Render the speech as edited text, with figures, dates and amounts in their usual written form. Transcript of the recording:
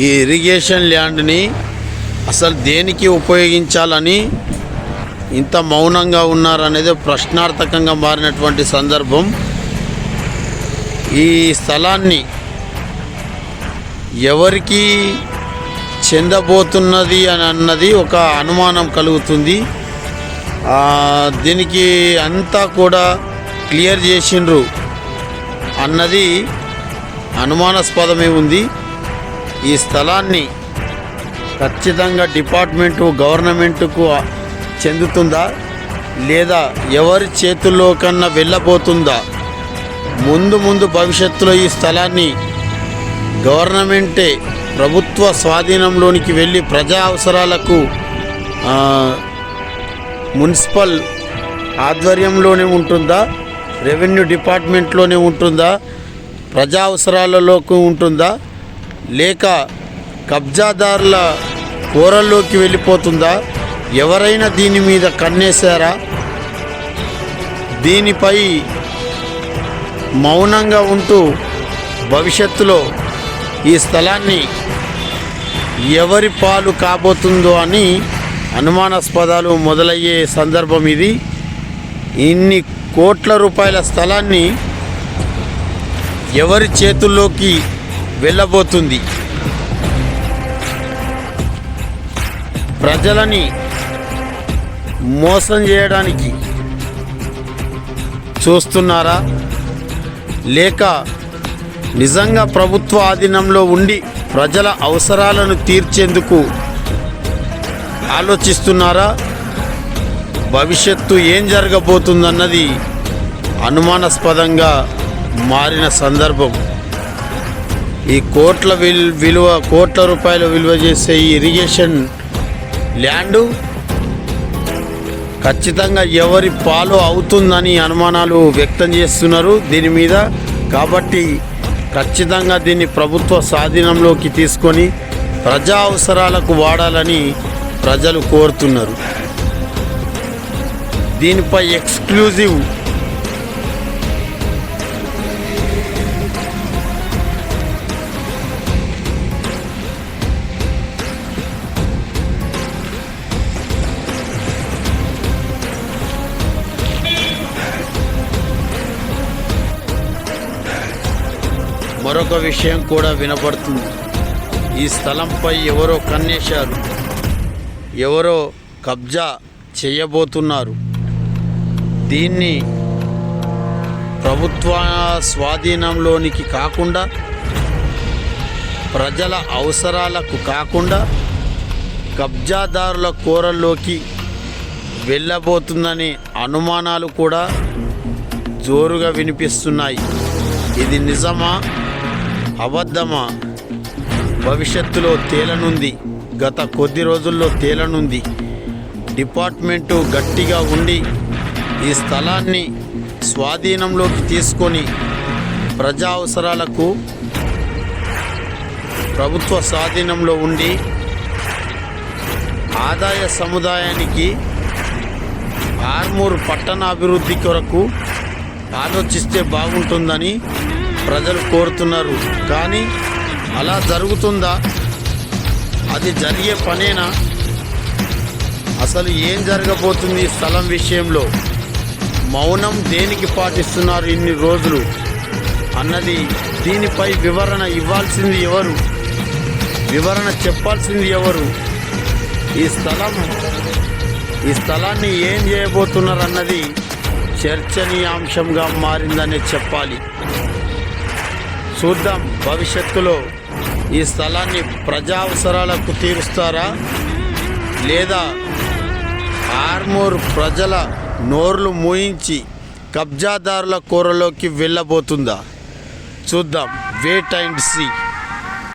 ఈ ఇరిగేషన్ ల్యాండ్ని అసలు దేనికి ఉపయోగించాలని ఇంత మౌనంగా ఉన్నారనేది ప్రశ్నార్థకంగా మారినటువంటి సందర్భం. ఈ స్థలాన్ని ఎవరికి చెందబోతున్నది అని అన్నది ఒక అనుమానం కలుగుతుంది. దీనికి అంతా కూడా క్లియర్ చేసిండ్రు అన్నది అనుమానాస్పదమే ఉంది. ఈ స్థలాన్ని ఖచ్చితంగా గవర్నమెంటుకు చెందుతుందా లేదా ఎవరి చేతుల్లో కన్నా వెళ్ళబోతుందా? ముందు భవిష్యత్తులో ఈ స్థలాన్ని గవర్నమెంటే ప్రభుత్వ స్వాధీనంలోనికి వెళ్ళి ప్రజా అవసరాలకు మున్సిపల్ ఆధ్వర్యంలోనే ఉంటుందా, రెవెన్యూ డిపార్ట్మెంట్లోనే ఉంటుందా, ప్రజా అవసరాలలోకి ఉంటుందా, లేక కబ్జాదారుల కోరల్లోకి వెళ్ళిపోతుందా? ఎవరైనా దీని మీద కన్నేశారా? దీనిపై మౌనంగా ఉంటూ భవిష్యత్తులో ఈ స్థలాన్ని ఎవరి పాలు కాబోతుందో అని అనుమానాస్పదాలు మొదలయ్యే సందర్భం ఇది. ఇన్ని కోట్ల రూపాయల స్థలాన్ని ఎవరి చేతుల్లోకి వెళ్ళబోతుంది? ప్రజలని మోసం చేయడానికి చూస్తున్నారా, లేక నిజంగా ప్రభుత్వ ఆధీనంలో ఉండి ప్రజల అవసరాలను తీర్చేందుకు ఆలోచిస్తున్నారా? భవిష్యత్తు ఏం జరగబోతుందన్నది అనుమానాస్పదంగా మారిన సందర్భం. ఈ కోట్ల రూపాయల విలువ చేసే ఈ ఇరిగేషన్ ల్యాండు ఖచ్చితంగా ఎవరి పాలు అవుతుందని అనుమానాలు వ్యక్తం చేస్తున్నారు దీని మీద. కాబట్టి ఖచ్చితంగా దీన్ని ప్రభుత్వ స్వాధీనంలోకి తీసుకొని ప్రజా అవసరాలకు వాడాలని ప్రజలు కోరుతున్నారు. దీనిపై ఎక్స్క్లూజివ్ మరొక విషయం కూడా వినపడుతుంది. ఈ స్థలంపై ఎవరో కన్నేశారు, ఎవరో కబ్జా చేయబోతున్నారు. దీన్ని ప్రభుత్వ స్వాధీనంలోనికి కాకుండా, ప్రజల అవసరాలకు కాకుండా కబ్జాదారుల కోరల్లోకి వెళ్ళబోతుందనే అనుమానాలు కూడా జోరుగా వినిపిస్తున్నాయి. ఇది నిజమా అబద్ధమా భవిష్యత్తులో తేలనుంది. గత కొద్ది రోజుల్లో తేలనుంది. డిపార్ట్మెంటు గట్టిగా ఉండి ఈ స్థలాన్ని స్వాధీనంలోకి తీసుకొని ప్రజా అవసరాలకు ప్రభుత్వ స్వాధీనంలో ఉండి ఆదాయ సముదాయానికి ఆర్మూర్ పట్టణ అభివృద్ధి కొరకు ఆలోచిస్తే బాగుంటుందని ప్రజలు కోరుతున్నారు. కానీ అలా జరుగుతుందా? అది జరిగే పనేనా? అసలు ఏం జరగబోతుంది ఈ స్థలం విషయంలో? మౌనం దేనికి పాటిస్తున్నారు ఇన్ని రోజులు అన్నది, దీనిపై వివరణ ఇవ్వాల్సింది ఎవరు? వివరణ చెప్పాల్సింది ఎవరు? ఈ స్థలాన్ని ఏం చేయబోతున్నారు అన్నది చర్చనీయాంశంగా మారిందని చెప్పాలి. చూద్దాం భవిష్యత్తులో ఈ స్థలాన్ని ప్రజా అవసరాలకు తీరుస్తారా, లేదా ఆర్మూర్ ప్రజల నోర్లు మూయించి కబ్జాదారుల కోరలోకి వెళ్ళబోతుందా? చూద్దాం. Wait and see.